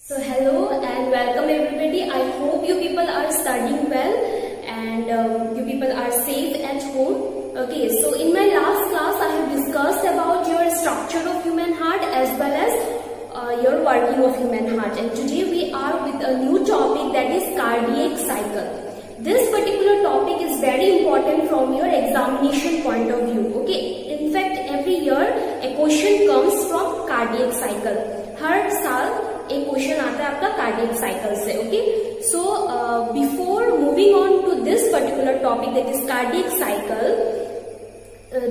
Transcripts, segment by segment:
So hello and welcome everybody. I hope you people are studying well and you people are safe at home. Okay, so in my last class I have discussed about your structure of human heart as well as your working of human heart, and today we are with a new topic, that is cardiac cycle. This particular topic is very important from your examination point of view. Okay, in fact every year a question comes from cardiac cycle. हर साल एक question आता है आपका cardiac cycle से. Okay, so before moving on to this particular topic, that is cardiac cycle,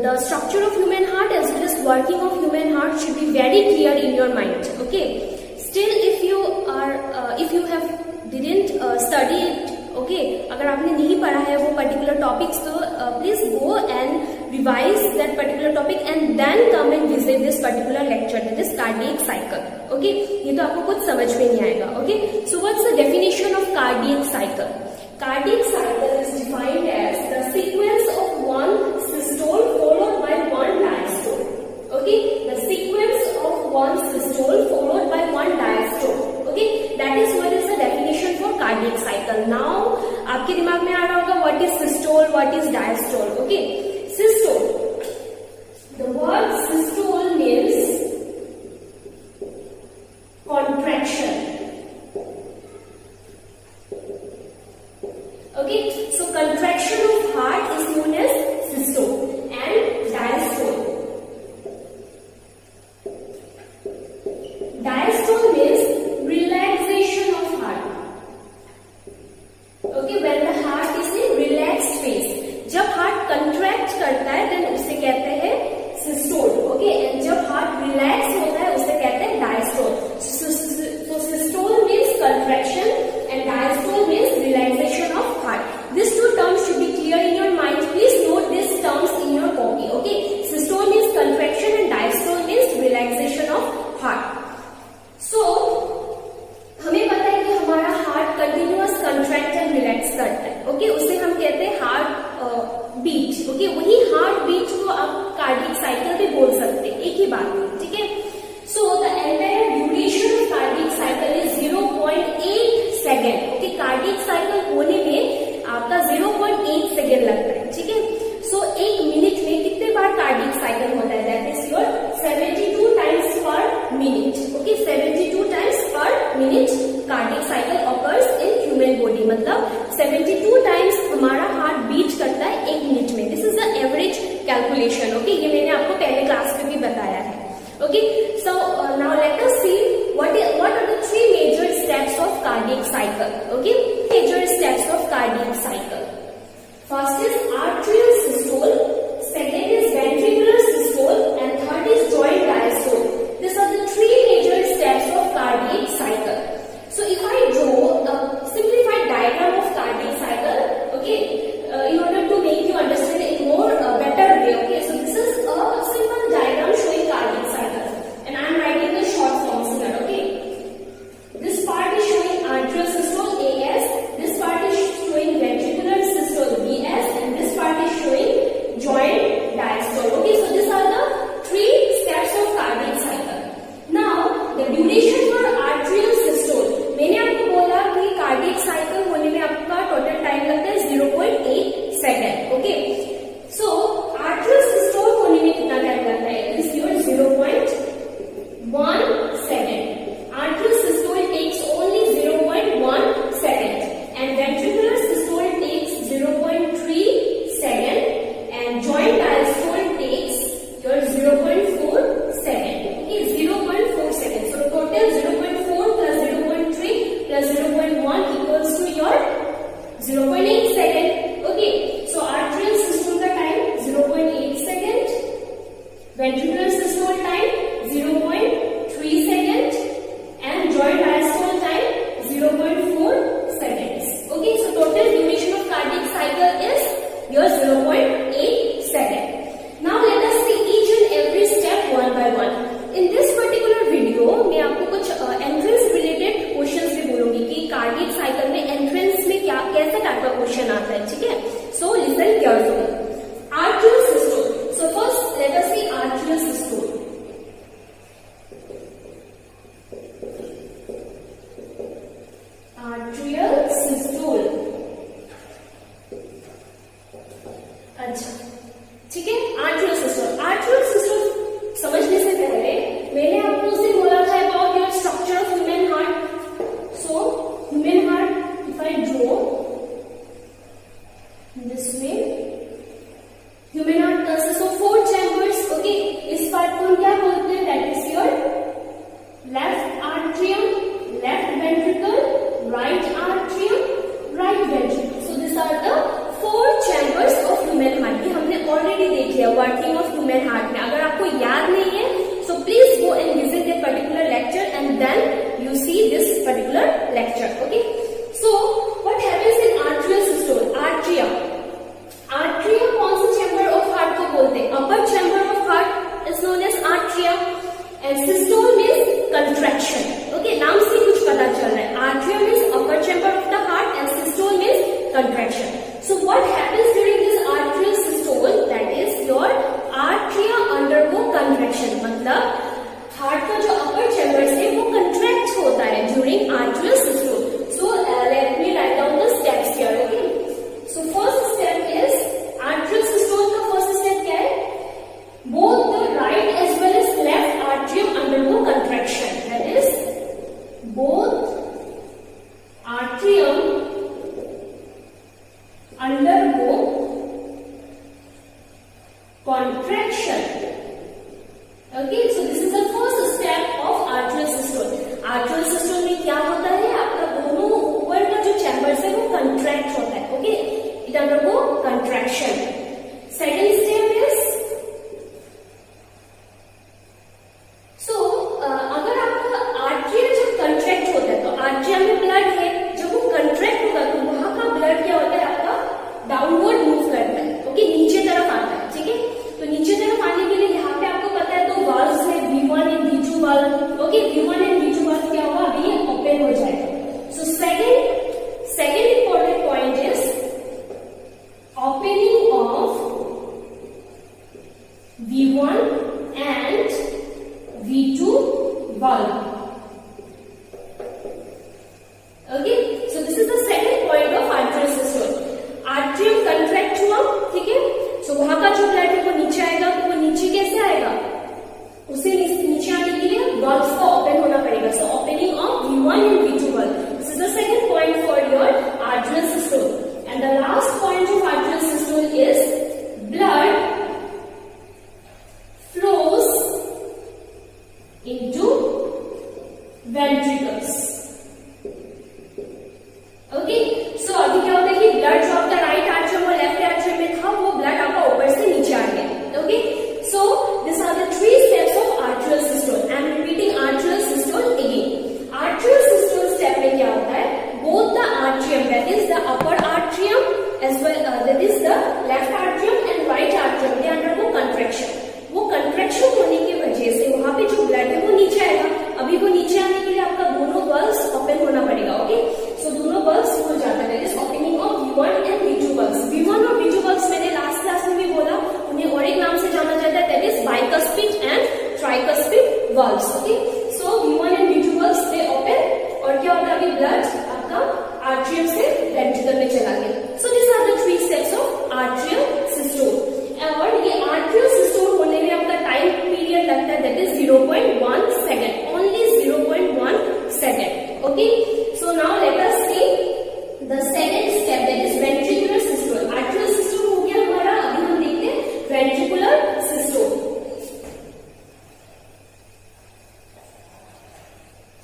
the structure of human heart as well as working of human heart should be very clear in your mind. Okay, still if you have didn't study it, okay, अगर आपने नहीं पढ़ा है वो particular topics, तो please go and revise that particular topic and then come and visit this particular lecture, that is cardiac cycle. Okay, ये तो आपको कुछ समझ में नहीं आएगा. Okay, so what's the definition of cardiac cycle? Cardiac cycle is defined as the sequence of one systole followed by one diastole. Okay, the sequence of one systole followed by one diastole. Okay, that is what is the definition for cardiac cycle. Now आपके दिमाग में आ रहा होगा what is systole, what is diastole. Okay, systole. The word systole means contraction. Okay, so contraction of heart is known as systole and diastole. Diastole means relaxation of heart. Okay, when the heart is in relaxed phase. जब heart contract करता है then उसे कहते हैं systole. Okay, and जब heart relax होता है उसे कहते हैं diastole. So systole means contraction and diastole means relaxation of heart. These two terms should be clear in your mind. Please note these terms in your copy. Okay, systole means contraction and diastole means relaxation of heart. So हमें पता है कि हमारा heart continuous contract and relax करता है. Okay, उसे हम कहते हैं हार्ट बीट. ओके, वही हार्ट बीट को आप कार्डियक साइकिल भी बोल सकते हैं, एक ही बात है. ठीक है, so the entire duration of cardiac cycle is 0.8 second. Okay, cardiac cycle होने में आपका 0.8 सेकेंड लगता है. ठीक है, सो एक मिनट में कितने बार कार्डियक साइकिल होता है? That is your 72 times per minute. Okay, 72 times per minute cardiac cycle occurs in human body. मतलब 72 टाइम्स हमारा हार्ट बीट करता है एक मिनट में. This is the average calculation. Okay, ये मैंने आपको पहले क्लास में भी बताया है. Okay, so now let us see what are the three major steps of cardiac cycle. Okay, major steps of cardiac cycle. First is arterial systole, second is ventricular systole, and third is joint diastole. These are the three major steps of cardiac cycle. So if I draw a simplified diagram of cardiac cycle, okay, in order to make you understand it more better way. Okay, so this is a simple diagram showing cardiac cycle, and I am writing the short form. Atrial systole. अच्छा ठीक है, arterial systole. Atrial systole समझने से पहले मैंने आपको उसे बोला था about your structure of human heart. So human heart if I draw this way, human heart consist of 4 chambers. Okay, इस पार्ट को हम क्या बोलते हैं? That is your left atrium, left ventricle, right atrium, right ventricle. So this are the 4 chambers of human heart. ये हमने already देख लिया वर्किंग ऑफ ह्यूमन हार्ट में। अगर आपको याद नहीं है so please go and visit that particular lecture and then you see this particular lecture. Okay, so what happens in atrial systole? Atrium, atrium कौन से चैम्बर ऑफ हार्ट को बोलते हैं? Upper chamber of heart is known as atrium and systole means contraction. Okay, नाम से कुछ पता चल रहा है। Atrium means upper chamber of the heart and systole means contraction. So what happens during this arterial systole? That is your arteria undergo contraction. मतलब heart का जो अपर चैम्बर है वो कंट्रैक्ट होता है during arterial systole. So let me write down the steps here. Okay. So first step is arterial systole का first step क्या है? Both the right as well as left atrium undergo contraction. That is both atrium undergo contraction. Okay, so this is the first step of arterial systole. Arterial systole में क्या होता है? आपका दोनों ऊपर का जो चैम्बर्स है वो कंट्रैक्ट होता है. Okay, it undergo contraction. Second step is अगर आपका आर्ट्रिया जब कंट्रैक्ट होता है तो आर्ट्रिया में ब्लड है, जब वो कंट्रैक्ट होगा तो वहां का ब्लड क्या होता है? आपका डाउनवर्ड मूव करता है. ओके, नीचे तरफ आता है. ठीक है, तो नीचे तरफ आने के लिए यहाँ पे आपको पता है तो वाल्व्स है V1 and V2 valve. Okay, V1 and V2 valve क्या होगा? अभी ये ओपन हो जाएगा. So second important point is opening of V1 and V2 valve. Okay, so this is the second point of arterial systole. Atrium contract हुआ, ठीक है, so वहां का जो ब्लड है वो नीचे आएगा. तो वो नीचे कैसे आएगा? उसे नीचे आने के लिए valves का ओपन होना पड़ेगा. So opening of V1 and V2 valve. This is the second point for your arterial systole. And the last point of arterial systole is blood flows into ventricles. Okay, so अभी क्या होता है कि blood जो आपका right atrium और left atrium में था वो ब्लड आपका ऊपर से नीचे आ गया. Okay, so these are the 3 steps of arterial systole. I am repeating arterial systole again. Arterial systole step में क्या होता है? Both the atrium, that is the upper atrium as well that is the left atrium and right atrium, they undergo contraction. वो contraction होने की वजह से वहां पे जो ब्लड है वो नीचे आएगा. अभी वो नीचे आने के लिए आपका दोनों वल्व्स ओपन होना पड़ेगा. ओके, सो दोनों वल्व्स हो जाता है. इस opening of V1 and V2 valves. V1 और V2 वल्व्स मैंने लास्ट क्लास में भी बोला, उन्हें और एक नाम से जाना जाता है, that is bicuspid and tricuspid valves. Okay, so V1 and V2 valves they open और क्या होता है? अभी ब्लड आपका आर्ट्रियम से वेंट्रिकल में चला गया. So this are the 3 steps of atrial systole. और ये आर्ट्रियल सिस्टोल होने में आपका टाइम पीरियड लगता है, that is 0.1 second, only 0.1 second. Okay, so now let us see the second step, that is ventricular systole. Atrial systole हो गया हमारा. अभी हम देखते हैं ventricular systole.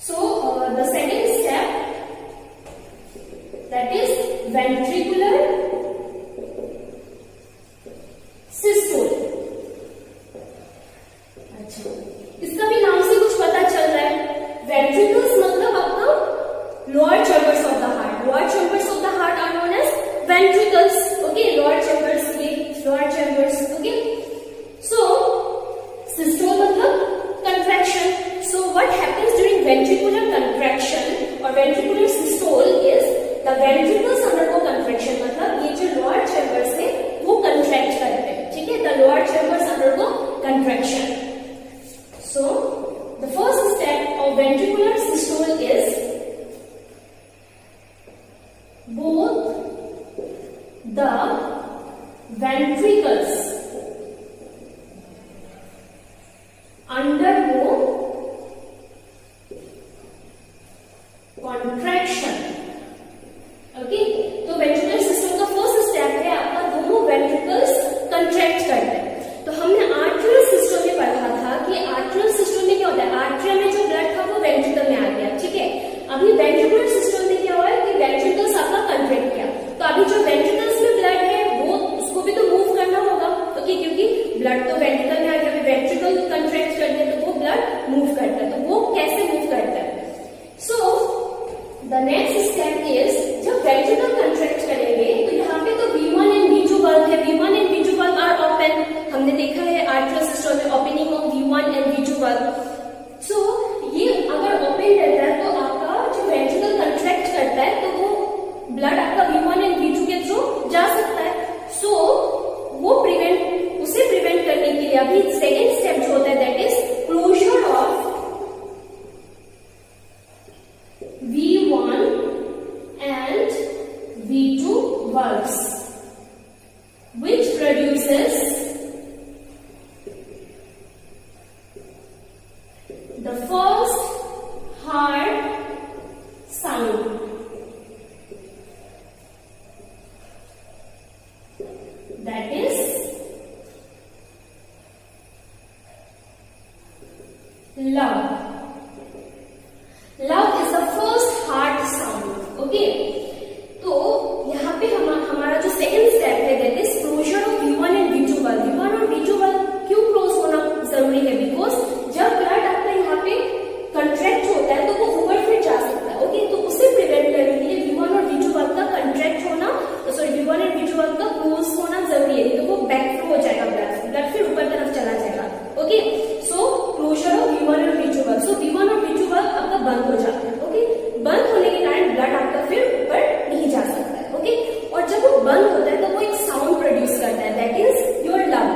So the second step, that is ventricular systole. अच्छा, इसका भी नाम से कुछ पता चल रहा है. वेंट्रिकल्स मतलब आपका lower chambers of the heart. Lower chambers of the contraction. Okay, तो वेंट्रिकुलर सिस्टम का फर्स्ट स्टेप है आपका दोनों वेंट्रिकल्स कंट्रैक्ट करते हैं। तो हमने आर्टरियल सिस्टम में पढ़ा था कि आर्टरियल सिस्टम में क्या होता है, आर्टरिया में जो ब्लड था वो वेंट्रिकल में आ गया, ठीक है। अभी वेंट्रिकुलर सिस्टम में क्या हुआ है कि वेंट्रिकल्स आपका कंट्रैक्ट किया, तो अभी जो वेंट्रिकल्स में ब्लड है वो उसको भी तो मूव करना होगा, ओके, क्योंकि ब्लड तो वेंट्रिकल में आ गया, वेंट्रिकल कंट्रैक्ट करते हैं तो वो ब्लड मूव करता है। तो वो कैसे मूव करता है? So the next step is, जब वेंट्रिकल कंट्रैक्ट करेंगे तो यहाँ पे तो V1 एंड V2 वाल्व है, V1 and V2 valve are open, हमने देखा है आर्टरियल सिस्टम में opening of V1 and V2 valve. So ये अगर ओपन रहता है तो आपका जो वेंट्रिकल कंट्रैक्ट करता है तो वो ब्लड आपका V1 एंड V2 के थ्रू जा सकता है। सो उसे प्रिवेंट करने के लिए अभी सेकेंड स्टेप जो होता है that is closure of V1 and V2 valves, which produces the first hard sound, that is love. Love is the first hard sound. Okay, तो यहाँ पे हमारा जो सेकंड स्टेप है that is closure of V1 and V2 valve. V1 और V2 valve क्यों close होना जरूरी है? बिकॉज जब ब्लड आपका यहाँ पे कंट्रैक्ट होता है तो वो ऊपर फिर जा सकता है, ओके, तो उसे प्रिवेंट करने के लिए V1 और V2 वाल्व का कंट्रैक्ट होना, V1 और V2 वाल्व का क्लोज होना जरूरी है, तो वो बैक फ्लो हो जाएगा, ब्लड फिर ऊपर तरफ चला जाएगा। Okay, so closure of V1 और V2 वाल्व, सो V1 और V2 वाल्व आपका बंद हो जाता है, ओके, बंद होने के कारण ब्लड आपका फिर ऊपर नहीं जा सकता है, ओके। और जब वो बंद होता है तो वो एक साउंड प्रोड्यूस करता है दैट इज योर लंग।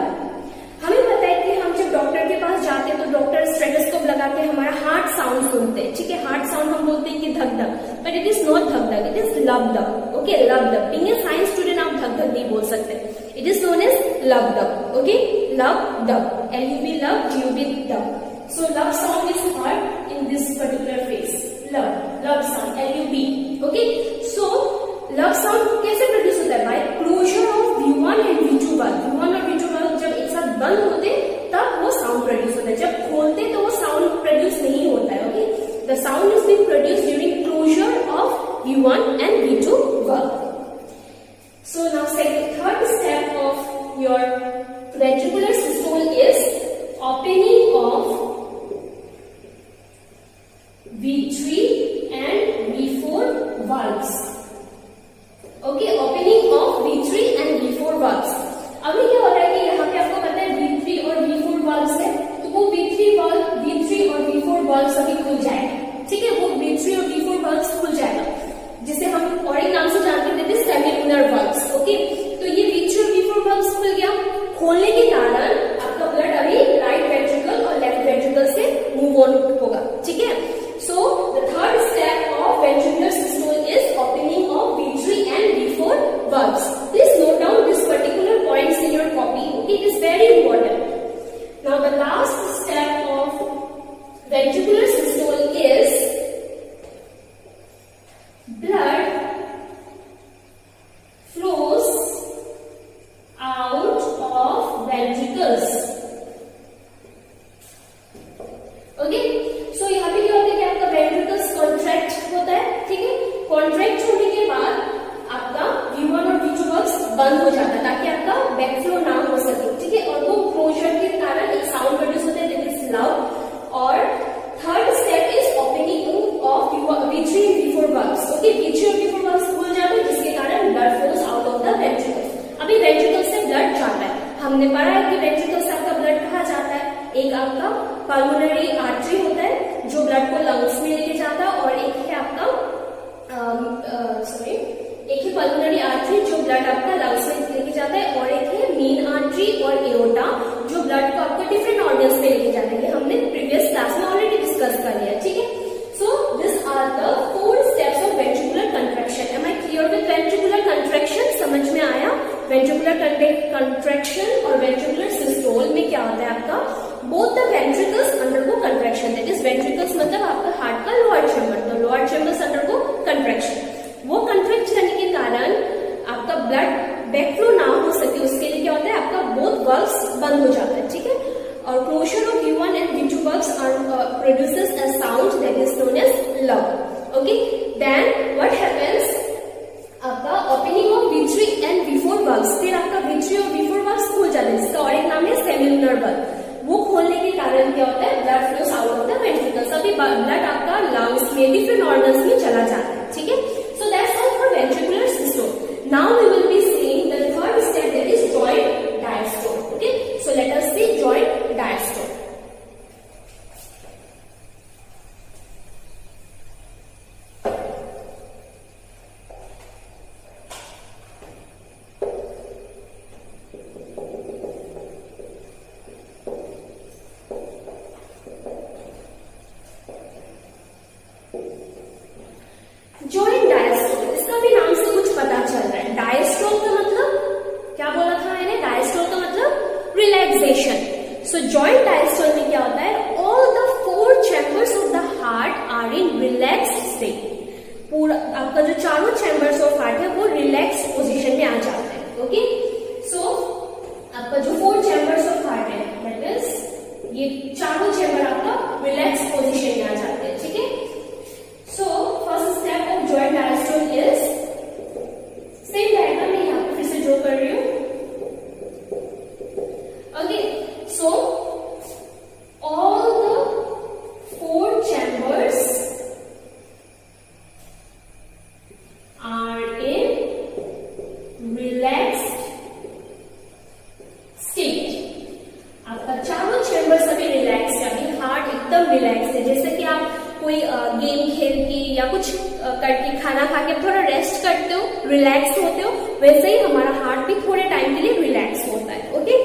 हमें पता है कि हम जब डॉक्टर के पास जाते हैं तो डॉक्टर स्टेथोस्कोप लगा के हमारा हार्ट साउंड सुनते हैं, ठीक है, हार्ट साउंड हम बोलते हैं कि धक धक, बट इट इज नॉट धक धक, इट इज लब दब, ओके, लब दब। बीइंग ए साइंस स्टूडेंट आप धक धक नहीं बोल सकते, इट इज नोन एज लब दब, ओके, लब दब, LUB लब, GUB दब। So love sound is heard in this particular phrase. Love sound, LUB. Okay. So love sound कैसे प्रोड्यूस होता है? By closure of V1 and V2 valve. V1 और V2 valve जब एक साथ बंद होते तब वो साउंड प्रोड्यूस होता है, जब खोलते तो वो साउंड प्रोड्यूस नहीं होता है, okay. The sound is being produced during closure of V1 and V2 valve. So now third step of your ventricular systole is opening of V3 and V4 valves. Okay, opening of V3 and V4 valves. अभी क्या हो रहा है कि यहाँ पे आपको पता है V3 और V4 valves है, तो वो V3 और V4 valves अभी खुल जाएगा, ठीक है, वो V3 और V4 valves खुल जाएगा, जिसे हम और एक नाम से जानते थे सेमिलुनर valves. ओके, तो ये V3 और V4 valves खुल गया, खोलने के कारण आपका ब्लड अभी राइट वेंट्रिकल और लेफ्ट वेंट्रिकल से मूव ऑन होगा, ठीक है। So the third step of ventricular systole is opening of V3 and V4 valves. Please note down these particular points in your copy. Okay, it is very important. Now the last step of ventricular systole is blood flows out of ventricles. Okay. So यहाँ पे क्या होता है कि आपका ventricles contract होता है, ठीक है, कॉन्ट्रैक्ट होने के बाद आपका V1 और V2 valves बंद हो जाता है ताकि आपका बैकफ्लो ना हो सके, ठीक है, और वो क्लोजर के कारण एक साउंड प्रोड्यूस होता है दैट इज लव। और third step is opening of V3 and V4 valves. Okay, V3 और V4 valves खुल जाते हैं जिसके कारण blood flows out of the ventricle. अभी वेंट्रिकल से ब्लड जाता है, हमने पढ़ा है कि वेंट्रिकल से आपका ब्लड कहाँ जाता है, एक आपका पल्मोनरी आर्टरी होता है जो ब्लड को लंग्स में लेके जाता है, और एक है आपका एक है पल्मोनरी आर्टरी जो ब्लड आपका लंग्स में लेके जाता है, और एक है मेन आर्टरी और एओर्टा जो ब्लड को आपको डिफरेंट ऑर्गन्स में लेके जाता है। ये हमने प्रीवियस क्लास में ऑलरेडी डिस्कस कर लिया, ठीक है। So this are the 4 steps of ventricular contraction. Am I clear with ventricular contraction? समझ में आया? वेंट्रिकुलर कंट्रैक्शन और वेंट्रिकुलर सिस्टोल में क्या होता है आपका, both the ventricles undergo contraction, that is ventricles मतलब आपका हार्ट का लोअर चैम्बर, तो lower chambers undergo okay, then what happens, आपका opening of V3 and V4 valves, फिर आपका V3 और V4 valves खुल जाते हैं, जिसका और एक नाम है सेमिलुनर valve। वो खोलने के कारण क्या होता है, blood flows out of the ventricles, अभी ब्लड आपका लंग्स में डिफरेंट ऑर्गन्स में चला जाता है, ठीक है। So that's all for ventricular system. Now we will be seeing the third step, that is joint diastole. Okay, so let us see joint diastole. Joint diastole, इसका भी नाम से कुछ पता चल रहा है। डायस्टोल का मतलब क्या बोला था मैंने, डायस्टोल का मतलब रिलैक्सेशन। सो जॉइंट डायस्टोल में क्या होता है, all the 4 chambers of the heart are in relaxed state. पूरा आपका जो चारों चैम्बर्स ऑफ हार्ट है वो रिलैक्स पोजीशन में आ जाते हैं। ओके, सो आपका जो 4 चैम्बर्स ऑफ हार्ट है, दैट इज ये चारों चैम्बर आपका रिलैक्स पोजीशन में आ जाते हैं, ठीक है। So first step of joint diastole is same diagram में यहाँ पे फिर से ड्रॉ कर रही हूँ। Okay, so all the 4 chambers are in relaxed state। आपका चारों चैम्बर सभी रिलैक्स है, अभी हार्ट एकदम रिलैक्स है। जैसे कि आप कोई गेम खेल के या कुछ करके खाना खा के थोड़ा रेस्ट करते हो, रिलैक्स होते हो, वैसे ही हमारा हार्ट भी थोड़े टाइम के लिए रिलैक्स होता है। Okay,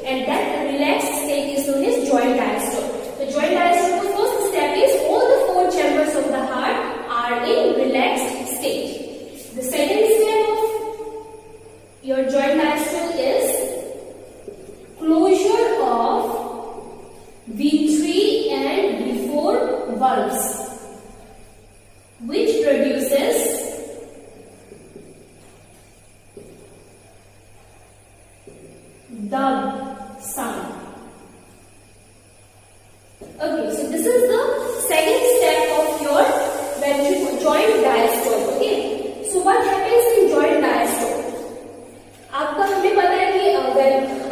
and that relax state is known as joint diastole. तो जॉइंट डायस्टोल का first step is all the 4 chambers of the heart are in relaxed state. The second step of your joint diastole is closure of V3 and V4 valves, which produces dub sound. Okay, so this is the second step of your joint diastole. Okay, so what happens in joint diastole? आपका हमें पता है कि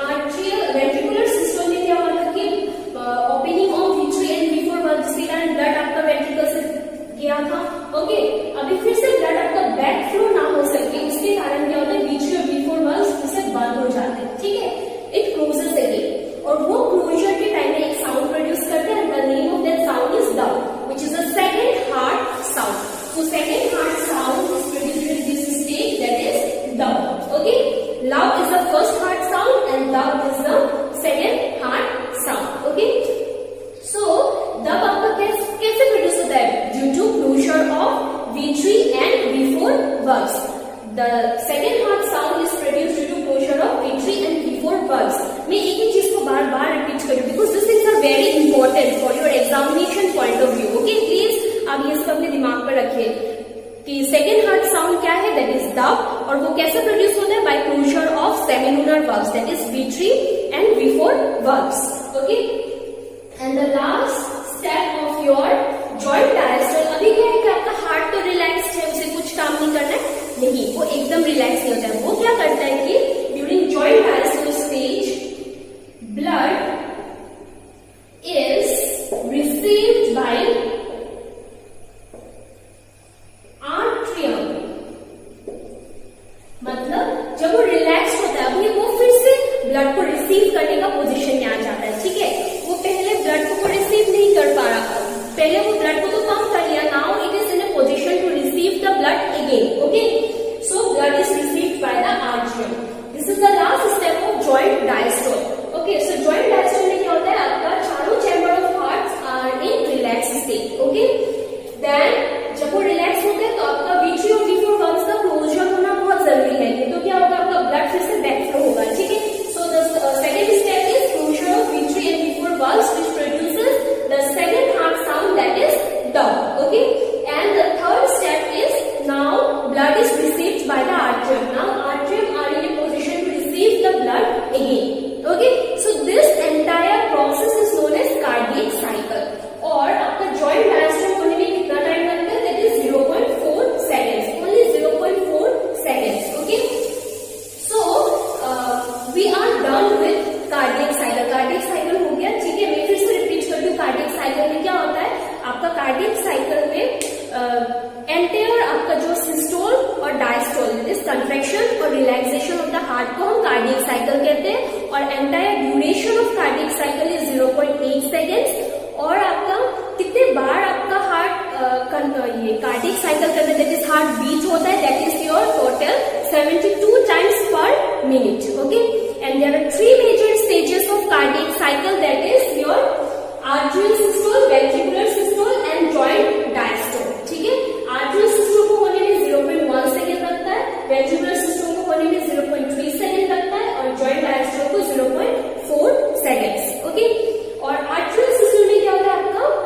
arterial ventricular system में क्या होता है कि opening of V3 and V4 valves, जिसके कारण ब्लड आपका वेंट्रिकल से गया था। ओके, अभी फिर से ब्लड आपका बैक फ्लो ना हो सके, उसके कारण क्या होता है, V3 और V4 valves से बंद हो जाते हैं, ठीक है। इट क्लोजेस अगेन, और वो क्लोजर के टाइम में एक साउंड प्रोड्यूस करते हैं, the name of that sound is dub, which is the second heart sound. So second heart sound is produced in this stage, that is dub. Okay, love is the first heart sound and dub is the second heart sound. Okay, so dub आपका कैसे produce होता है, due to closure of V3 and V4 valves. The second heart sound is produced due to closure of V3 and V4 valves. मैं एक ही चीज को बार बार repeat करूँ, because these things are very important for your examination point of view. Okay, please आप ये सब अपने दिमाग पर रखिए कि सेकेंड हार्ट साउंड क्या है, दैट इज डब, और वो कैसे प्रोड्यूस होता है, by closure of semilunar valves, that is V3 and V4 valves. Okay, and the last step of your joint diastole, अभी क्या है कि आपका हार्ट तो रिलैक्स्ड है, उसे कुछ काम नहीं करना है, नहीं, वो एकदम रिलैक्स नहीं होता है। वो क्या करता है कि during joint diastole stage blood is received bye मतलब जब वो रिलैक्स होता है, अभी वो फिर से ब्लड को रिसीव करने का पोजीशन में आ जाता है, ठीक है। वो पहले ब्लड को रिसीव नहीं कर पा रहा, पहले वो ब्लड को तो पंप कर लिया, now it is in a position to receive the blood again. Okay, so blood is received by the atrium. This is the last step of joint diastole. Okay, so joint diastole में क्या होता है, आपका चारों chamber of heart are in relax state. Okay, then जब वो relax होते हैं तो आपका V3 और V4 valves का क्लोजर होना बहुत जरूरी है, नहीं तो क्या होगा, आपका ब्लड फिर से बैक फ्लो होगा, ठीक है। So the second step is closure of V3 and V4 valves, which produces the second heart sound, that is dub. Okay, and the third step is now blood is received by the atrium. Now atrium are in a position to receive the blood again. Okay, so this entire आपका जो systole और diastole इस contraction और relaxation of the heart को हम cardiac cycle कहते हैं, और entire duration of cardiac cycle is 0.8 seconds. और आपका कितने बार आपका हार्ट ये कार्डियक साइकिल करते हैं, दैट इज हार्ट बीट होता है, that is your total 72 times per minute. Okay, and there are 3 major stages of cardiac cycle, that is your atrial systole, ventricular systole and joint diastole. ठीक है, arterial systole को होने में 0.1 second लगता है, ventricular systole को होने में 0.3 सेकेंड लगता है, और जॉइंट डायस्टोल को 0.4 सेकेंड्स। ओके, और आर्ट्रियल सिस्टोल में क्या होता है, आपका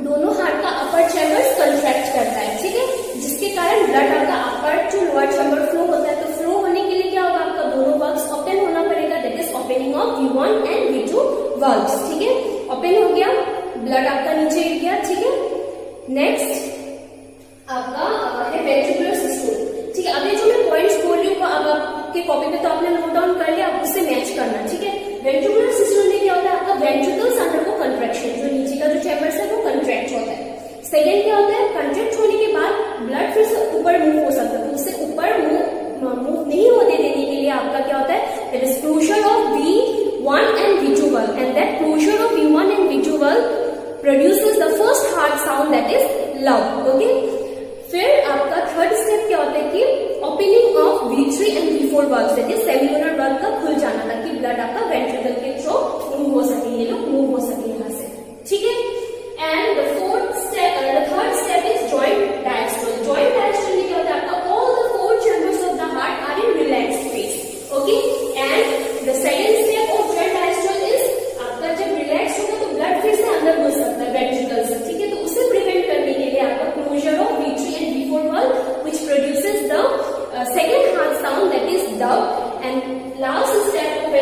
दोनों हार्ट का अपर चैम्बर्स कंट्रैक्ट करता है। ठीक है, जिसके कारण ब्लड आपका upper two lower chamber flow होता है। तो फ्लो होने के लिए क्या होगा, आपका दोनों वर्ब्स ओपन होना पड़ेगा, that is opening of V1 and V2 verbs. ठीक है, ओपन हो गया, ब्लड आपका नीचे गिर गया। ठीक है, नेक्स्ट आपका है वेंट्रिकुलर सिस्टोल। ठीक है, अभी जो मैं पॉइंट्स बोल रही हूँ अब आपके कॉपी पे तो आपने नोट डाउन कर लिया, अब उससे मैच करना। ठीक है, वेंट्रिकुलर सिस्टोल में क्या होता है, आपका वेंट्रिकल्स अंडर को कंट्रैक्शन, जो नीचे का जो चैम्बर्स है वो कंट्रैक्ट होता है। सेकेंड क्या होता है, कंट्रैक्ट होने के बाद ब्लड फिर से ऊपर मूव हो सकता है, तो उससे ऊपर मूव नहीं होने देने के लिए आपका क्या होता है, that is closure of V1 and V2 valve, and that closure of V1 and V2 valve produces the first heart sound, that is love. Okay, फिर आपका थर्ड स्टेप क्या होता है कि opening of V3 and V4 valves, that is cellular valve का खुल जाना, ताकि ब्लड आपका वेंट्रिकल के थ्रू मूव हो सके, ये लोग मूव हो सके यहाँ से। ठीक है, and the third step is joint diastole. Joint diastole में क्या होता है, आपका all the 4 chambers of the heart are in relaxed phase. Okay, and the second step of joint diastole is आपका जब रिलैक्स होगा तो ब्लड फिर से अंदर घुस सकता है वेंट्रिकल से। ठीक है, तो उसे प्रिवेंट करने के लिए आपका closure of V3 and V4 valve, which produces the second heart sound, that is dove. And last step of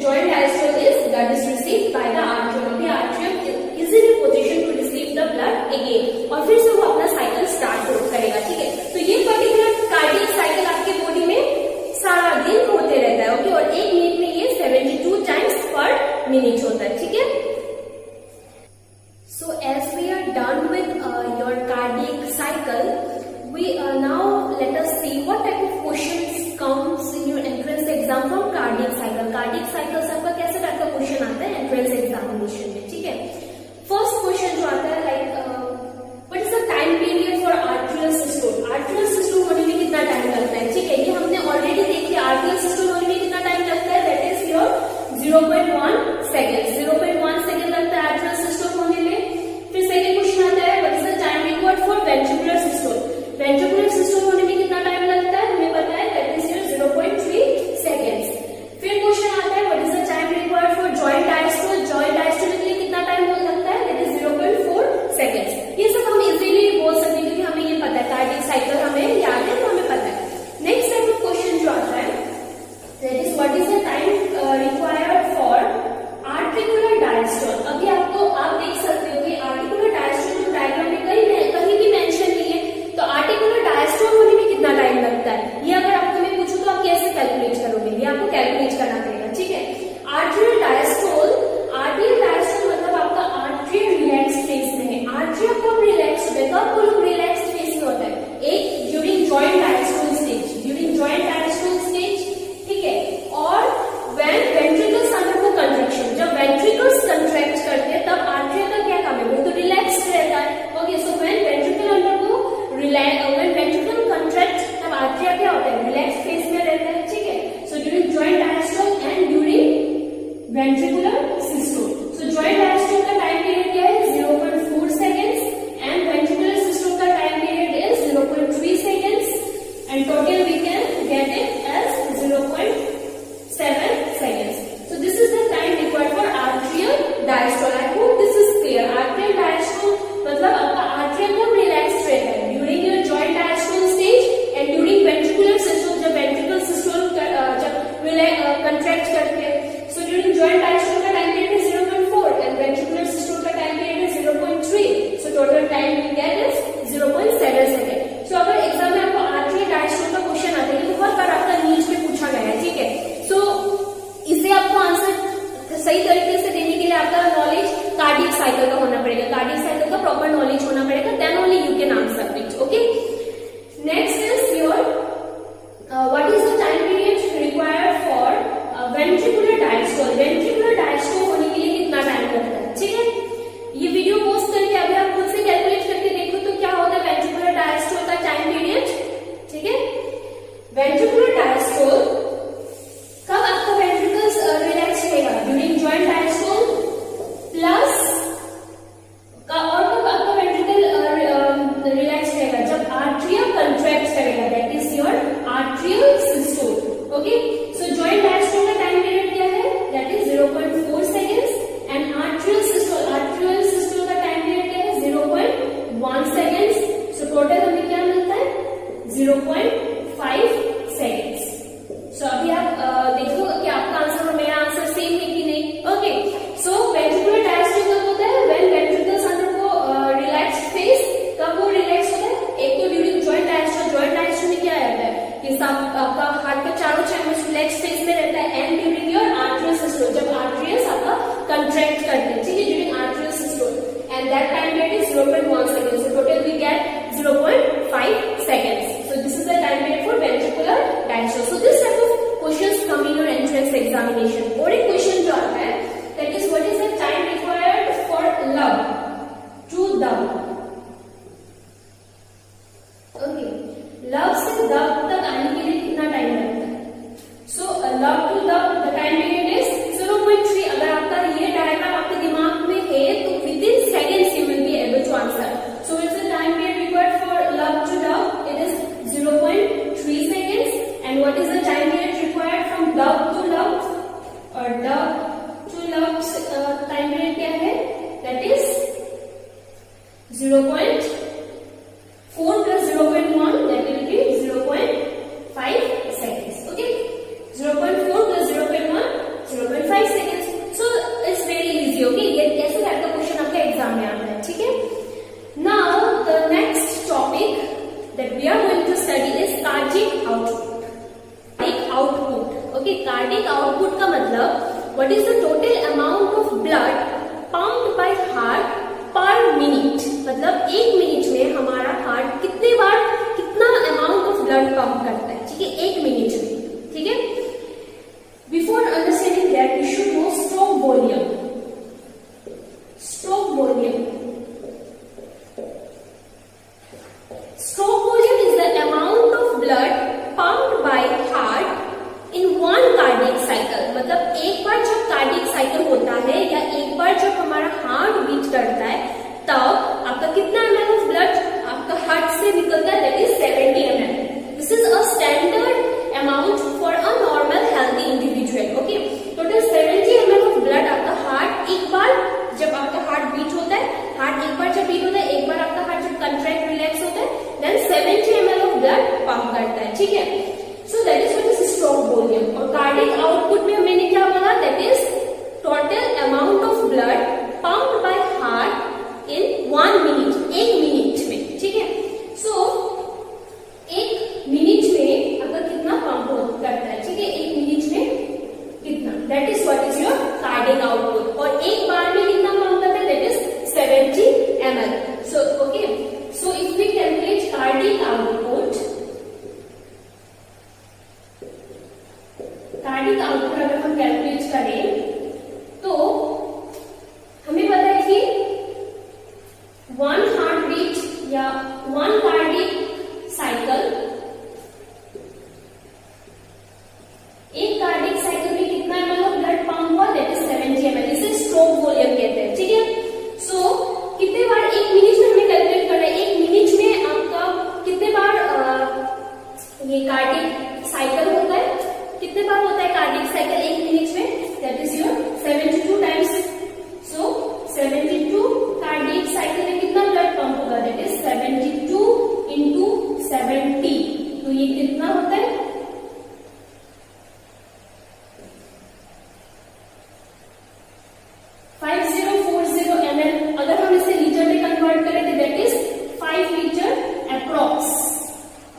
joint diastole is blood is received by the atrium. The atrium is in a position to receive the blood again, और फिर से वो अपना cycle start करेगा। ठीक है, तो ये पर्टिकुलर कार्डियक साइकिल आपके बॉडी में सारा दिन होते रहता है। ओके, और 1 मिनट में ये 72 टाइम्स पर मिनट होता है। ठीक है, so as we are done with your cardiac cycle, we now let us see what type of questions comes in your entrance exam from cardiac cycle. Cardiac cycle से आपका कैसे type का question आता है एंट्रेंस एग्जामिनेशन में। ठीक है, first question जो आता है like what is the time period for atrial systole. Atrial systole होने में कितना टाइम लगता है। ठीक है, ये हमने ऑलरेडी देखी, आर्ट्रियल सिस्टोल होने में कितना टाइम लगता है, that is your 0.1 second. 0.1 second लगता है आर्ट्रियल सिस्टोल होने में। फिर सेकेंड क्वेश्चन आता है what is the time required for ventricular systole. Ventricular systole होने में कितना टाइम लगता है, हमें पता है, दैट इज योर 0.3 सेकेंड्स। फिर क्वेश्चन आता है what is the time required for joint diastole. Joint diastole के लिए कितना टाइम लगता है, दैट इज 0.4 सेकेंड्स। ये सब हम इजीली बोल सकते हैं क्योंकि हमें ये पता है, कार्डियक साइकिल हमें याद है तो हमें पता है। नेक्स्ट टाइप ऑफ क्वेश्चन जो आता है that is what is the time required for articular diastole. अभी आपको आप देख सकते हो कि आर्टिकुलर डायस्टोल जो डायग्राम में कहीं भी मेंशन नहीं है, तो आर्टिकुलर डायस्टोल होने में कितना टाइम लगता है, ये अगर आपको मैं पूछूं तो आप कैसे कैलकुलेट करोगे, ये आपको कैलकुलेट करना पड़ेगा। ठीक है, आर्टिकुलर डायस्टोल मतलब आपका आर्टरी रिलैक्स फेज में है। आर्टरी कब रिलैक्स होता है, कब वो लोग रिलैक्स फेज में होता है, एक during joint diastole stage, during joint diastole stage. ठीक है, और व्हेन वेंट्रिकल्स अंडर को कंट्रैक्शन, जब वेंट्रिकल्स कंट्रैक्ट करते हैं तब आर्टरी का क्या काम है, वो तो रिलैक्स रहता है। Okay, so when ventricle under को व्हेन वेंट्रिकल कंट्रैक्ट तब आर्टरी क्या होता है, रिलैक्स फेज में रहता है। ठीक है, so during joint diastole and during ventricular systole. So joint diastole का टाइम पीरियड क्या है, 0.4 सेकेंड्स, एंड वेंट्रिकुलर सिस्टोल का time period is 0.3 seconds, and total we can get it as 0.7 seconds. So this is the time required for arterial diastole. I hope this is clear. Arterial diastole मतलब आपका arterial कब relaxed रहता है, during your joint diastole stage and during ventricular systole, जब ventricular systole जब contract करते हैं, so during joint diastole 0.5 seconds. So अभी आप देखो कि आपका आंसर और मेरा आंसर सेम है कि नहीं। ओके, सो वेंट्रिकुलर डायस्टोल कब होता है? When ventricles undergo relaxed phase. कब वो रिलैक्स होता है? एक तो during joint diastole. Joint diastole में क्या रहता है कि आपका हार्ट के चारों चैम्बर्स रिलैक्स फेज में रहता है, and during your atrial systole, जब आर्टरियल्स आपका कंट्रैक्ट करते हैं, ठीक है, during atrial systole, and that time period is 0.1 second. So total we get 0.5 seconds. So this is the time period for ventricular diastole. So this type of questions come in your entrance examination. और एक question जो आता है, that is what is the time required for love to dub? Okay, love से dub तक आने के लिए कितना टाइम लगता है? So love to dub the time period is 0.3. अगर आपका ये डायग्राम आपके दिमाग में है तो within seconds you will be able to answer. So what's the time period required for love to dub? It is 0.3 seconds. And what is the time period required from dub to love? और dub to love time period क्या है? That is 0.4 plus 0.1, that will be 0.5 seconds. Okay, 0.4 plus 0.1, 0.5 seconds. So it's very easy. Okay, ये ऐसे type का question आपके exam में आता है, ठीक है। Now the next topic that we are going to study is cardiac output. Cardiac output. Okay, cardiac output का मतलब what is the total amount of blood pumped by heart per minute. मतलब एक minute में हमारा heart कितने बार कितना amount of blood pump करता है, ठीक है, एक मिनट में, ठीक है। Before understanding that we should know stroke volume. Stroke volume. Stroke volume is the amount of blood pumped by heart in one cardiac cycle. मतलब एक बार जब कार्डियक साइकिल होता है या एक बार जब हमारा हार्ट बीट करता है तब आपका कितना ml ऑफ ब्लड आपका हार्ट से निकलता है, that is 70 ml. This is a standard amount for a normal healthy individual. Okay, total 70 ml of blood आपका हार्ट एक बार जब आपका हार्ट बीट होता है, हार्ट एक बार जब बीट होता है, एक बार आपका हार्ट जब कंट्रैक्ट रिलैक्स होता है, then 70 ml of blood pump करता है, ठीक है। So that is what is stroke volume. और कार्डियक आउटपुट में मैंने क्या बोला, that is total amount of blood pumped by heart in 1 minute, एक मिनट में, ठीक है। सो एक मिनट में आपका कितना पंप करता है, ठीक है, एक मिनट में कितना, that is what is your cardiac output. और एक बार में कितना पंप करता है, that is 70 ml. So okay, so if we calculate cardiac output अगर हम कैलकुलेट करें तो हमें पता है कि 1 हार्ट बीट या 1 कार्डियक साइकिल, एक कार्डियक साइकिल में कितना ml ऑफ ब्लड पंप हुआ, दैट इज 70 ml. इसे स्ट्रोक वॉल्यूम कहते हैं, ठीक है। सो कितने बार एक मिनट में हमें कैलकुलेट करना है, एक मिनट में आपका कितने बार ये कार्डियक साइकिल होता है, कितने बार होता है कार्डियक साइकिल एक मिनट में, that is your 72 times. So 72 cardiac cycle में कितना ब्लड पंप होगा, दैट इज 72 इंटू 70. तो ये कितना होता है, 5040 ml. अगर हम इसे लीटर में कन्वर्ट करें तो that is 5 litre approx.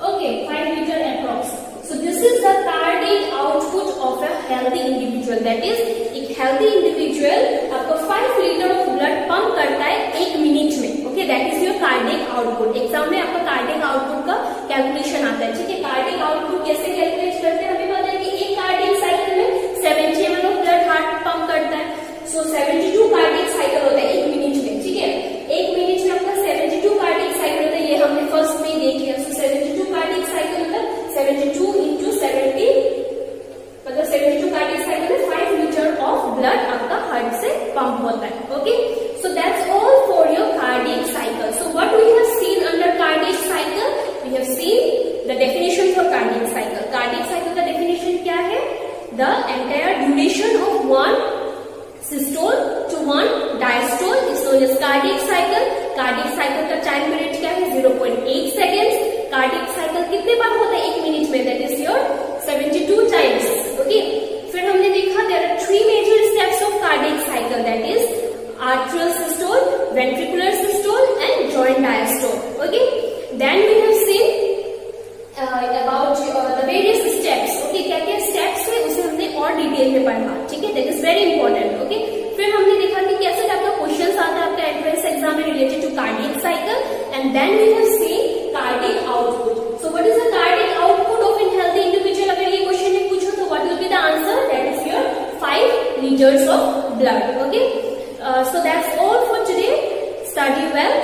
Okay, 5 litre approx. So this is the cardiac output of a healthy individual. That is एक हेल्दी इंडिविजुअल आपको 5 लीटर ऑफ ब्लड पंप करता है एक मिनट में. Okay, that is your cardiac output. Exam में आपका cardiac output का calculation आता है, ठीक है। कार्डियक आउटपुट कैसे कैलकुलेट करते हैं, हमें पता है कि एक कार्डियक साइकिल में 70 ml of blood heart pump करता है. सो 72 कार्डियक साइकिल होता है एक मिनट में, ठीक है। एक मिनट में आपका 72 कार्डियक साइकिल होता है, ये हमने फर्स्ट में देख लिया. सो 72 कार्डियक साइकिल मतलब 72 इंटू 70 मतलब 72 कार्डियक साइकिल में 5 लीटर ऑफ ब्लड आपका हार्ट से पंप होता है. Okay, so that's all for your cardiac cycle. So what we have seen under cardiac cycle, we have seen the definition for cardiac cycle. Cardiac cycle का definition क्या है, the entire duration of 1 systole to 1 diastole is known as cardiac cycle. Cardiac cycle का time period क्या है, 0.8 seconds. Cardiac cycle कितने liters of blood. Okay, so that's all for today. Study well